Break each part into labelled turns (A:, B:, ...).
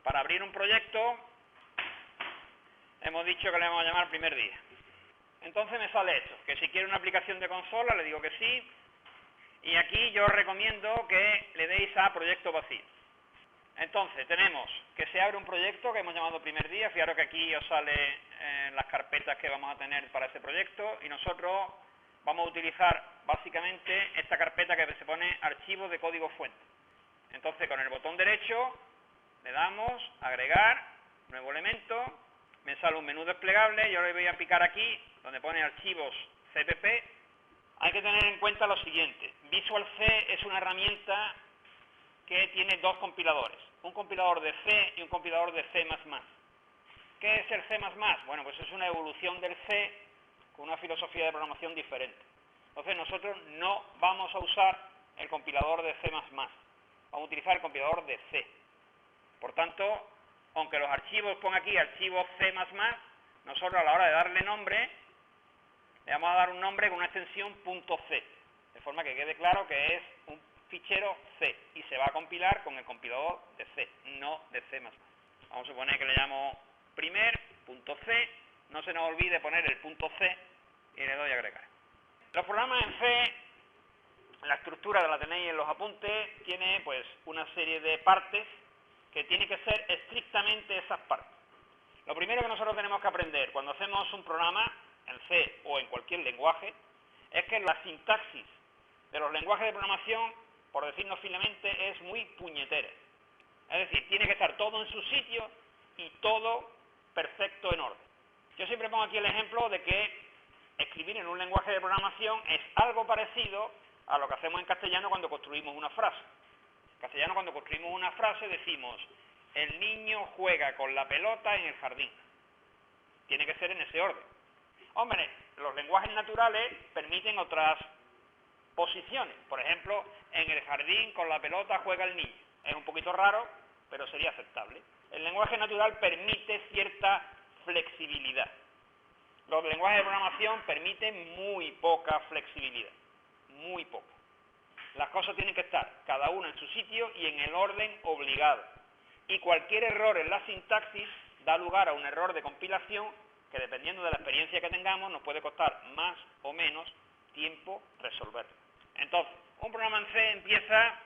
A: Para abrir un proyecto hemos dicho que le vamos a llamar primer día. Entonces me sale esto, que si quiere una aplicación de consola le digo que sí, y aquí yo os recomiendo que le deis a proyecto vacío. Entonces tenemos que se abre un proyecto que hemos llamado primer día. Fijaros que aquí os sale las carpetas que vamos a tener para ese proyecto, y nosotros vamos a utilizar básicamente esta carpeta que se pone archivos de código fuente. Entonces con el botón derecho le damos agregar nuevo elemento, me sale un menú desplegable. Yo le voy a picar aquí donde pone archivos CPP. Hay que tener en cuenta lo siguiente: Visual C es una herramienta que tiene dos compiladores, un compilador de C y un compilador de C++. ¿Qué es el C++? Bueno, pues es una evolución del C con una filosofía de programación diferente. Entonces nosotros no vamos a usar el compilador de C++, vamos a utilizar el compilador de C. Por tanto, aunque los archivos pongan aquí archivos C++, nosotros a la hora de darle nombre, le vamos a dar un nombre con una extensión .c, de forma que quede claro que es un fichero C y se va a compilar con el compilador de C, no de C++. Vamos a suponer que le llamo primer.c, no se nos olvide poner el .c y le doy a agregar. Los programas en C, la estructura la tenéis en los apuntes, tiene pues una serie de partes que tienen que ser estrictamente esas partes. Lo primero que nosotros tenemos que aprender cuando hacemos un programa en C o en cualquier lenguaje es que la sintaxis de los lenguajes de programación, por decirnos finamente, es muy puñetera. Es decir, tiene que estar todo en su sitio y todo perfecto en orden. Yo siempre pongo aquí el ejemplo de que escribir en un lenguaje de programación es algo parecido a lo que hacemos en castellano cuando construimos una frase. En castellano, cuando construimos una frase, decimos: el niño juega con la pelota en el jardín. Tiene que ser en ese orden. Hombre, los lenguajes naturales permiten otras posiciones. Por ejemplo, en el jardín con la pelota juega el niño. Es un poquito raro, pero sería aceptable. El lenguaje natural permite cierta flexibilidad. Los lenguajes de programación permiten muy poca flexibilidad. Muy poca. Las cosas tienen que estar cada una en su sitio y en el orden obligado. Y cualquier error en la sintaxis da lugar a un error de compilación que, dependiendo de la experiencia que tengamos, nos puede costar más o menos tiempo resolverlo. Entonces, un programa en C empieza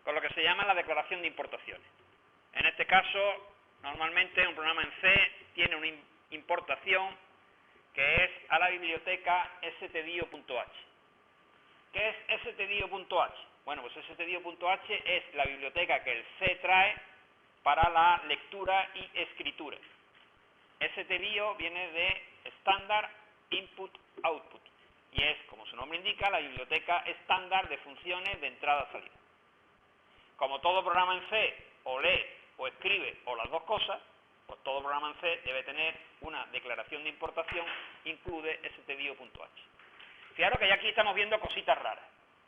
A: con lo que se llama la declaración de importaciones. En este caso, normalmente un programa en C tiene una importación que es a la biblioteca stdio.h. ¿Qué es stdio.h? Bueno, pues stdio.h es la biblioteca que el C trae para la lectura y escritura. stdio viene de Standard Input Output y es, como su nombre indica, la biblioteca estándar de funciones de entrada-salida. Como todo programa en C o lee o escribe o las dos cosas, pues todo programa en C debe tener una declaración de importación, include stdio.h. Fijaros que ya aquí estamos viendo cositas raras.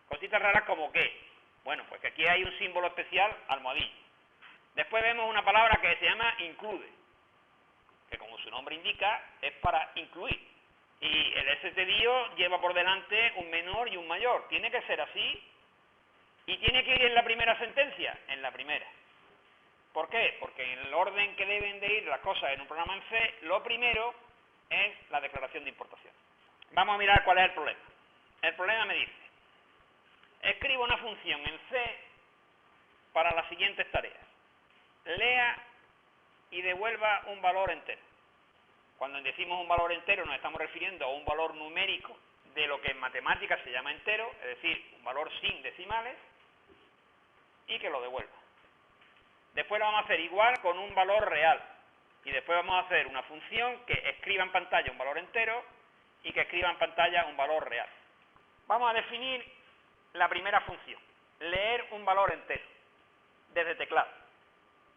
A: Cositas raras como ¿qué? Bueno, pues que aquí hay un símbolo especial, almohadilla. Después vemos una palabra que se llama include, que como su nombre indica, es para incluir. Y el stdio lleva por delante un menor y un mayor. Tiene que ser así. Y tiene que ir en la primera sentencia, en la primera. ¿Por qué? Porque en el orden que deben de ir las cosas en un programa en C, lo primero es la declaración de importación. Vamos a mirar cuál es el problema. El problema me dice: escribo una función en C para las siguientes tareas. Lea y devuelva un valor entero. Cuando decimos un valor entero nos estamos refiriendo a un valor numérico de lo que en matemáticas se llama entero, es decir, un valor sin decimales, y que lo devuelva. Después lo vamos a hacer igual con un valor real. Y después vamos a hacer una función que escriba en pantalla un valor entero y que escriba en pantalla un valor real. Vamos a definir la primera función, leer un valor entero, desde teclado.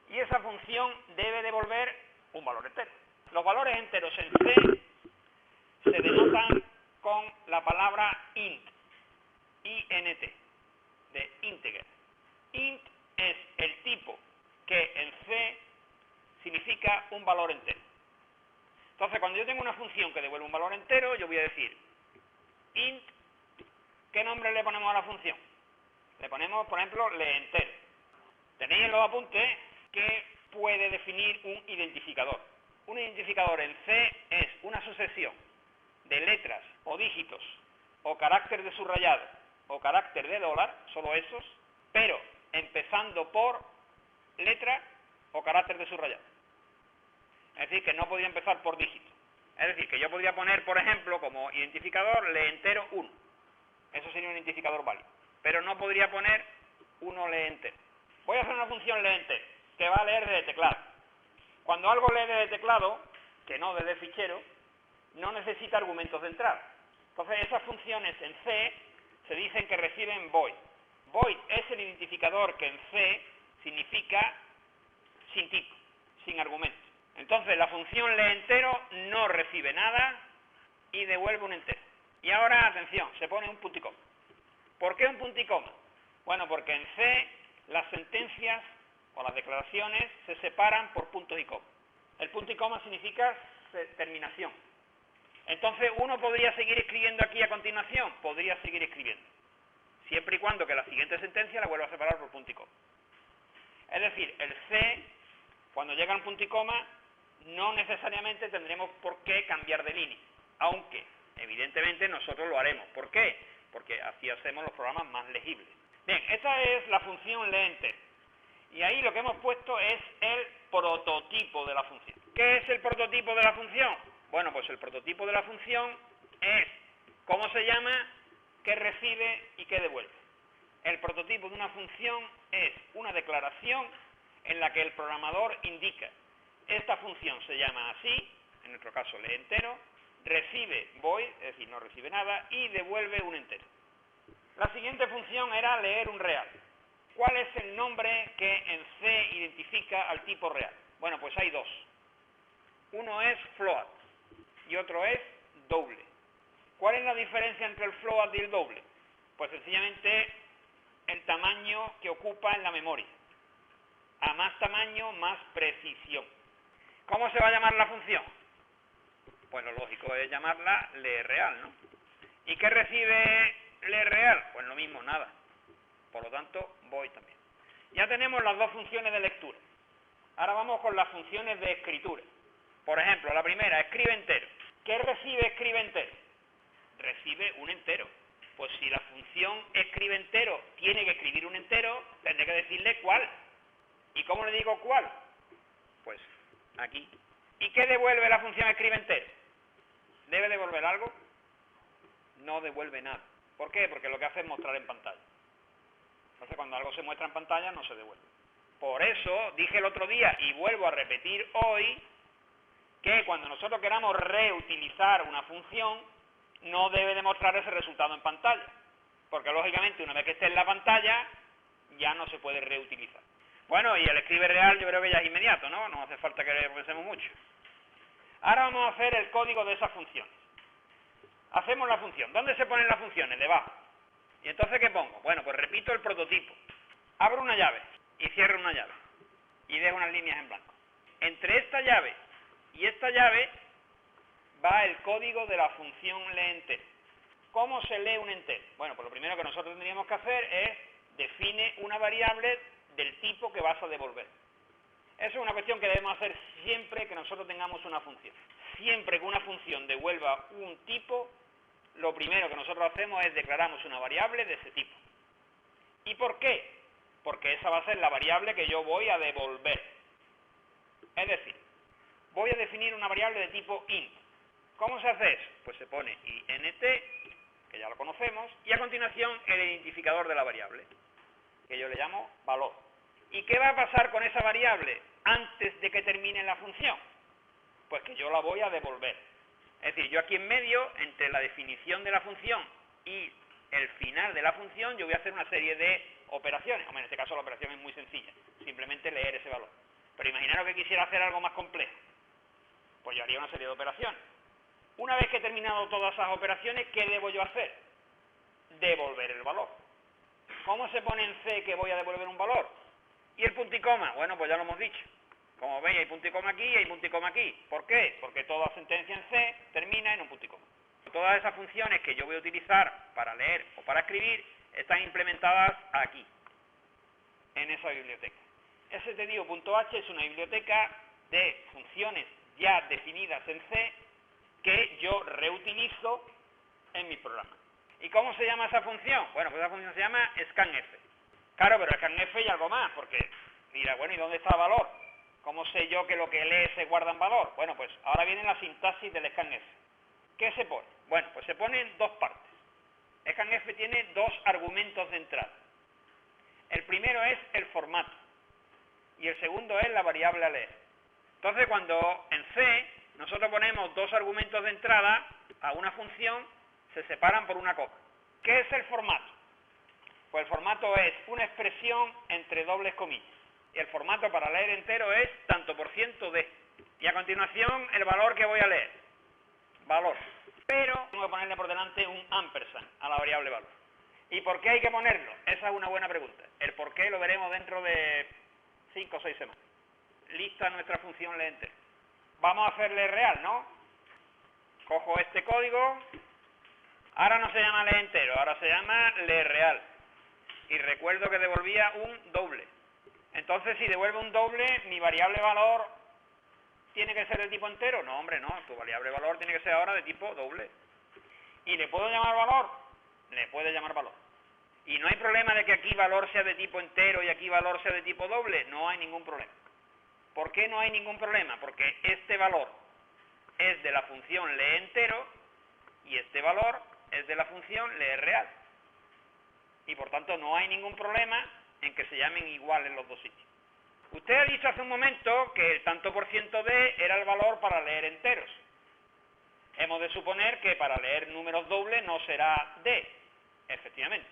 A: Y esa función debe devolver un valor entero. Los valores enteros en C se denotan con la palabra int, int, de integer. Int es el tipo que en C significa un valor entero. Entonces, cuando yo tengo una función que devuelve un valor entero, yo voy a decir int, ¿qué nombre le ponemos a la función? Le ponemos, por ejemplo, leentero. Tenéis en los apuntes que puede definir un identificador. Un identificador en C es una sucesión de letras o dígitos o carácter de subrayado o carácter de dólar, solo esos, pero empezando por letra o carácter de subrayado. Es decir, que no podría empezar por dígito. Es decir, que yo podría poner, por ejemplo, como identificador leentero 1. Eso sería un identificador válido. Pero no podría poner 1 leentero. Voy a hacer una función leentero que va a leer desde teclado. Cuando algo lee desde teclado, que no desde fichero, no necesita argumentos de entrada. Entonces, esas funciones en C se dicen que reciben void. Void es el identificador que en C significa sin tipo, sin argumento. Entonces, la función leentero no recibe nada y devuelve un entero. Y ahora, atención, se pone un punto y coma. ¿Por qué un punto y coma? Bueno, porque en C las sentencias o las declaraciones se separan por puntos y comas. El punto y coma significa terminación. Entonces, uno podría seguir escribiendo aquí a continuación, podría seguir escribiendo, siempre y cuando que la siguiente sentencia la vuelva a separar por punto y coma. Es decir, el C, cuando llega a un punto y coma, no necesariamente tendremos por qué cambiar de línea, aunque evidentemente nosotros lo haremos. ¿Por qué? Porque así hacemos los programas más legibles. Bien, esta es la función leentero. Y ahí lo que hemos puesto es el prototipo de la función. ¿Qué es el prototipo de la función? Bueno, pues el prototipo de la función es cómo se llama, qué recibe y qué devuelve. El prototipo de una función es una declaración en la que el programador indica: esta función se llama así, en nuestro caso leentero, recibe void, es decir, no recibe nada, y devuelve un entero. La siguiente función era leer un real. ¿Cuál es el nombre que en C identifica al tipo real? Bueno, pues hay dos. Uno es float y otro es doble. ¿Cuál es la diferencia entre el float y el doble? Pues sencillamente el tamaño que ocupa en la memoria. A más tamaño, más precisión. ¿Cómo se va a llamar la función? Pues lo lógico es llamarla leerreal, ¿no? ¿Y qué recibe leerreal? Pues lo mismo, nada. Por lo tanto, void también. Ya tenemos las dos funciones de lectura. Ahora vamos con las funciones de escritura. Por ejemplo, la primera, escribe entero. ¿Qué recibe escribe entero? Recibe un entero. Pues si la función escribe entero tiene que escribir un entero, tendré que decirle cuál. ¿Y cómo le digo cuál? Pues aquí. ¿Y qué devuelve la función escribe entero? ¿Debe devolver algo? No devuelve nada. ¿Por qué? Porque lo que hace es mostrar en pantalla. Entonces, cuando algo se muestra en pantalla, no se devuelve. Por eso dije el otro día, y vuelvo a repetir hoy, que cuando nosotros queramos reutilizar una función, no debe demostrar ese resultado en pantalla. Porque, lógicamente, una vez que esté en la pantalla, ya no se puede reutilizar. Bueno, y el escribe real yo creo que ya es inmediato, ¿no? No hace falta que pensemos mucho. Ahora vamos a hacer el código de esas funciones. Hacemos la función. ¿Dónde se ponen las funciones? Debajo. ¿Y entonces qué pongo? Bueno, pues repito el prototipo. Abro una llave y cierro una llave. Y dejo unas líneas en blanco. Entre esta llave y esta llave va el código de la función leentero. ¿Cómo se lee un entero? Bueno, pues lo primero que nosotros tendríamos que hacer es define una variable del tipo que vas a devolver. Eso es una cuestión que debemos hacer siempre que nosotros tengamos una función. Siempre que una función devuelva un tipo, lo primero que nosotros hacemos es declaramos una variable de ese tipo. ¿Y por qué? Porque esa va a ser la variable que yo voy a devolver. Es decir, voy a definir una variable de tipo int. ¿Cómo se hace eso? Pues se pone int, que ya lo conocemos, y a continuación el identificador de la variable, que yo le llamo valor. ¿Y qué va a pasar con esa variable antes de que termine la función? Pues que yo la voy a devolver. Es decir, yo aquí en medio, entre la definición de la función y el final de la función, yo voy a hacer una serie de operaciones. Hombre, en este caso la operación es muy sencilla, simplemente leer ese valor. Pero imaginaros que quisiera hacer algo más complejo. Pues yo haría una serie de operaciones. Una vez que he terminado todas esas operaciones, ¿qué debo yo hacer? Devolver el valor. ¿Cómo se pone en C que voy a devolver un valor? ¿Y el punto y coma? Bueno, pues ya lo hemos dicho. Como veis, hay punto y coma aquí y hay punto y coma aquí. ¿Por qué? Porque toda sentencia en C termina en un punto y coma. Todas esas funciones que yo voy a utilizar para leer o para escribir están implementadas aquí, en esa biblioteca. stdio.h es una biblioteca de funciones ya definidas en C que yo reutilizo en mis programas. ¿Y cómo se llama esa función? Bueno, pues esa función se llama scanf. Claro, pero scanf y algo más, porque mira, bueno, ¿y dónde está el valor? ¿Cómo sé yo que lo que lee se guarda en valor? Bueno, pues ahora viene la sintaxis del scanf. ¿Qué se pone? Bueno, pues se pone en dos partes. Scanf tiene dos argumentos de entrada. El primero es el formato y el segundo es la variable a leer. Entonces, cuando en C nosotros ponemos dos argumentos de entrada a una función, se separan por una coma. ¿Qué es el formato? Pues el formato es una expresión entre dobles comillas. Y el formato para leer entero es tanto por ciento de. Y a continuación, el valor que voy a leer. Valor. Pero tengo que ponerle por delante un ampersand a la variable valor. ¿Y por qué hay que ponerlo? Esa es una buena pregunta. El por qué lo veremos dentro de 5 o 6 semanas. Lista nuestra función lee entero. Vamos a hacerle real, ¿no? Cojo este código. Ahora no se llama lee entero, ahora se llama lee real. Y recuerdo que devolvía un doble. Entonces, si devuelve un doble, mi variable valor tiene que ser de tipo entero. No, hombre, no. Tu variable valor tiene que ser ahora de tipo doble. ¿Y le puedo llamar valor? Le puede llamar valor. ¿Y no hay problema de que aquí valor sea de tipo entero y aquí valor sea de tipo doble? No hay ningún problema. ¿Por qué no hay ningún problema? Porque este valor es de la función lee entero y este valor es de la función lee real. Y por tanto no hay ningún problema en que se llamen igual en los dos sitios. Usted ha dicho hace un momento que el tanto por ciento de era el valor para leer enteros. Hemos de suponer que para leer números dobles no será D, efectivamente.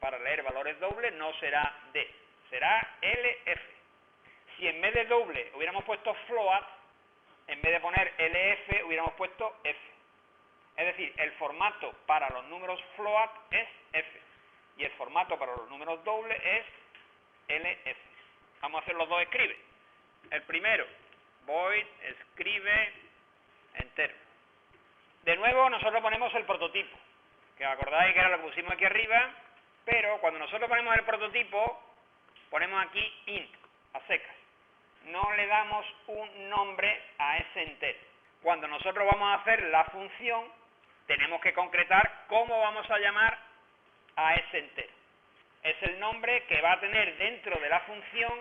A: Para leer valores dobles no será D, será LF. Si en vez de doble hubiéramos puesto float, en vez de poner LF hubiéramos puesto F. Es decir, el formato para los números float es F y el formato para los números dobles es LF. Vamos a hacer los dos escribe. El primero, void escribe entero. De nuevo nosotros ponemos el prototipo, que acordáis que era lo que pusimos aquí arriba, pero cuando nosotros ponemos el prototipo, ponemos aquí int, a secas. No le damos un nombre a ese entero. Cuando nosotros vamos a hacer la función, tenemos que concretar cómo vamos a llamar a ese entero. Es el nombre que va a tener dentro de la función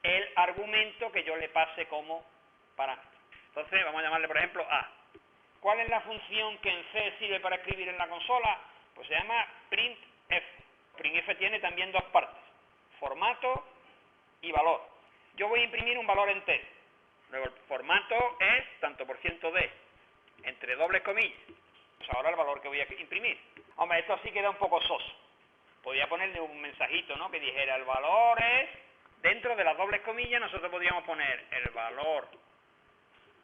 A: el argumento que yo le pase como parámetro. Entonces vamos a llamarle, por ejemplo, a. ¿Cuál es la función que en C sirve para escribir en la consola? Pues se llama printf. Printf tiene también dos partes, formato y valor. Yo voy a imprimir un valor entero. Luego el formato es tanto por ciento de, entre dobles comillas. Pues ahora el valor que voy a imprimir. Hombre, esto sí queda un poco soso. Podría ponerle un mensajito, ¿no? Que dijera el valor es, dentro de las dobles comillas nosotros podríamos poner el valor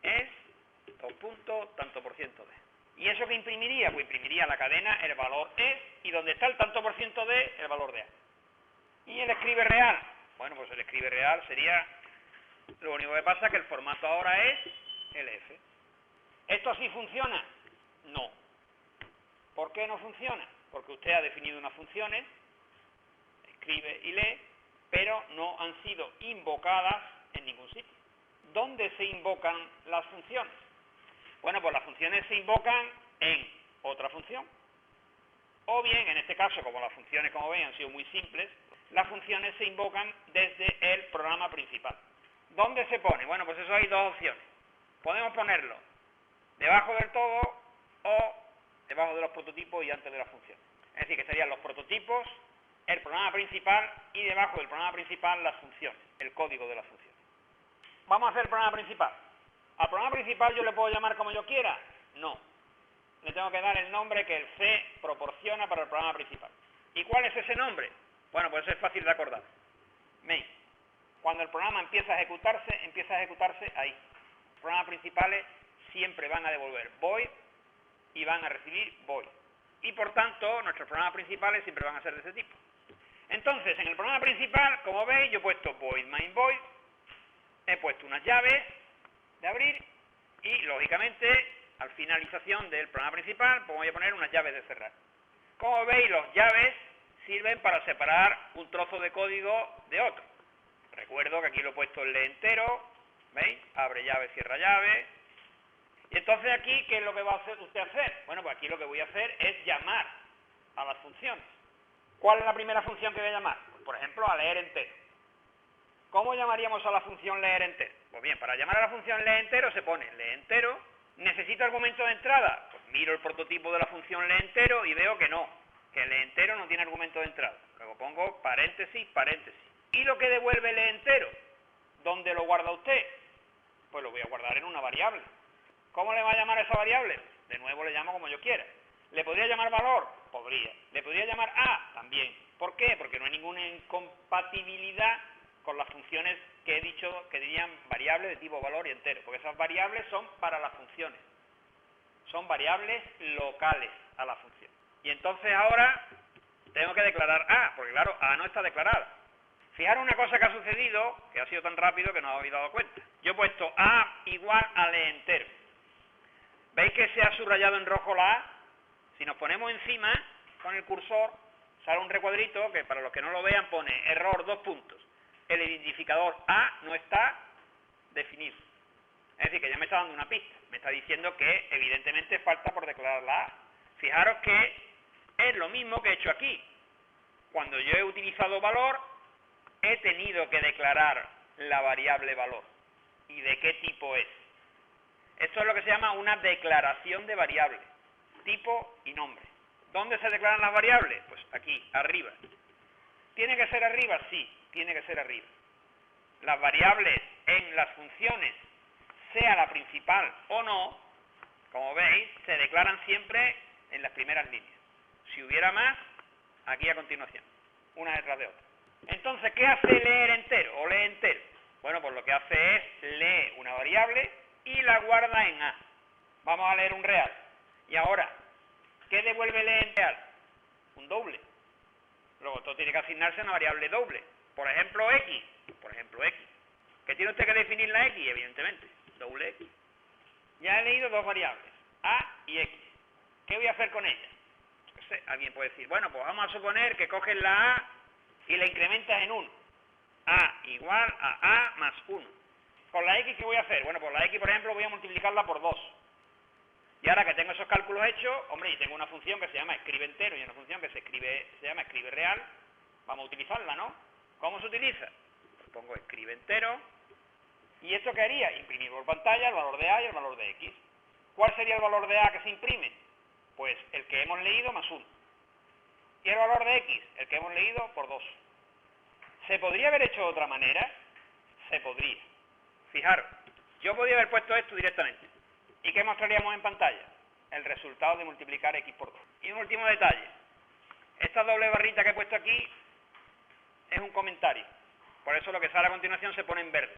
A: es, dos puntos, tanto por ciento de. ¿Y eso qué imprimiría? Pues imprimiría la cadena el valor es y donde está el tanto por ciento de, el valor de A. ¿Y el escribe real? Bueno, pues el escribe real sería, lo único que pasa es que el formato ahora es LF. ¿Esto así funciona? No. ¿Por qué no funciona? Porque usted ha definido unas funciones, escribe y lee, pero no han sido invocadas en ningún sitio. ¿Dónde se invocan las funciones? Bueno, pues las funciones se invocan en otra función. O bien, en este caso, como las funciones, como ven, han sido muy simples, las funciones se invocan desde el programa principal. ¿Dónde se pone? Bueno, pues eso hay dos opciones. Podemos ponerlo debajo del todo o debajo de los prototipos y antes de la función. Es decir, que serían los prototipos, el programa principal y debajo del programa principal las funciones, el código de las funciones. Vamos a hacer el programa principal. ¿Al programa principal yo le puedo llamar como yo quiera? No. Le tengo que dar el nombre que el C proporciona para el programa principal. ¿Y cuál es ese nombre? Bueno, pues es fácil de acordar. Main. Cuando el programa empieza a ejecutarse ahí. Los programas principales siempre van a devolver void y van a recibir void. Y por tanto, nuestros programas principales siempre van a ser de ese tipo. Entonces, en el programa principal, como veis, yo he puesto void main void, he puesto unas llaves de abrir y, lógicamente, al finalización del programa principal, pues voy a poner unas llaves de cerrar. Como veis, las llaves sirven para separar un trozo de código de otro. Recuerdo que aquí lo he puesto en lee entero, ¿veis? Abre llave, cierra llave. Y entonces aquí, ¿qué es lo que va a hacer usted hacer? Bueno, pues aquí lo que voy a hacer es llamar a las funciones. ¿Cuál es la primera función que voy a llamar? Pues, por ejemplo, a leer entero. ¿Cómo llamaríamos a la función leer entero? Pues bien, para llamar a la función lee entero se pone lee entero. ¿Necesito argumento de entrada? Pues miro el prototipo de la función lee entero y veo que no, que lee entero no tiene argumento de entrada. Luego pongo paréntesis, paréntesis. ¿Y lo que devuelve lee entero? ¿Dónde lo guarda usted? Pues lo voy a guardar en una variable. ¿Cómo le va a llamar a esa variable? De nuevo le llamo como yo quiera. ¿Le podría llamar valor? Podría. ¿Le podría llamar a? También. ¿Por qué? Porque no hay ninguna incompatibilidad con las funciones que he dicho que dirían variables de tipo valor y entero, porque esas variables son para las funciones. Son variables locales a la función. Y entonces ahora tengo que declarar a, porque claro, a no está declarada. Fijaros una cosa que ha sucedido, que ha sido tan rápido que no os habéis dado cuenta. Yo he puesto a igual a lee entero. ¿Veis que se ha subrayado en rojo la a? Si nos ponemos encima con el cursor, sale un recuadrito que para los que no lo vean pone error 2 puntos. El identificador a no está definido. Es decir, que ya me está dando una pista. Me está diciendo que evidentemente falta por declarar la a. Fijaros que es lo mismo que he hecho aquí. Cuando yo he utilizado valor, he tenido que declarar la variable valor. ¿Y de qué tipo es? Esto es lo que se llama una declaración de variable. Tipo y nombre. ¿Dónde se declaran las variables? Pues aquí, arriba. ¿Tiene que ser arriba? Sí, tiene que ser arriba. Las variables en las funciones, sea la principal o no, como veis, se declaran siempre en las primeras líneas. Si hubiera más, aquí a continuación, una detrás de otra. Entonces, ¿qué hace leer entero o lee entero? Bueno, pues lo que hace es lee una variable y la guarda en A. Vamos a leer un real. Y ahora, ¿qué devuelve lee en real? Un doble. Luego, esto tiene que asignarse a una variable doble. Por ejemplo, x. Por ejemplo, x. ¿Qué tiene usted que definir la x? Evidentemente, doble x. Ya he leído dos variables, a y x. ¿Qué voy a hacer con ellas? No sé, alguien puede decir, bueno, pues vamos a suponer que coges la a y la incrementas en 1. A igual a a más 1. ¿Con la x qué voy a hacer? Bueno, pues la x, por ejemplo, voy a multiplicarla por 2. Y ahora que tengo esos cálculos hechos, hombre, y tengo una función que se llama escribe entero y una función que se llama escribe real, vamos a utilizarla, ¿no? ¿Cómo se utiliza? Pues pongo escribe entero. ¿Y esto qué haría? Imprimir por pantalla el valor de a y el valor de x. ¿Cuál sería el valor de a que se imprime? Pues el que hemos leído más 1. ¿Y el valor de x? El que hemos leído por 2. ¿Se podría haber hecho de otra manera? Se podría. Fijaros, yo podría haber puesto esto directamente. ¿Y qué mostraríamos en pantalla? El resultado de multiplicar x por 2. Y un último detalle. Esta doble barrita que he puesto aquí es un comentario. Por eso lo que sale a continuación se pone en verde.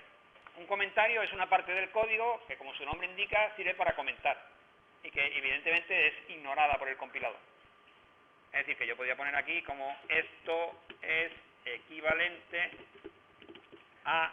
A: Un comentario es una parte del código que, como su nombre indica, sirve para comentar. Y que evidentemente es ignorada por el compilador. Es decir, que yo podría poner aquí como esto es equivalente a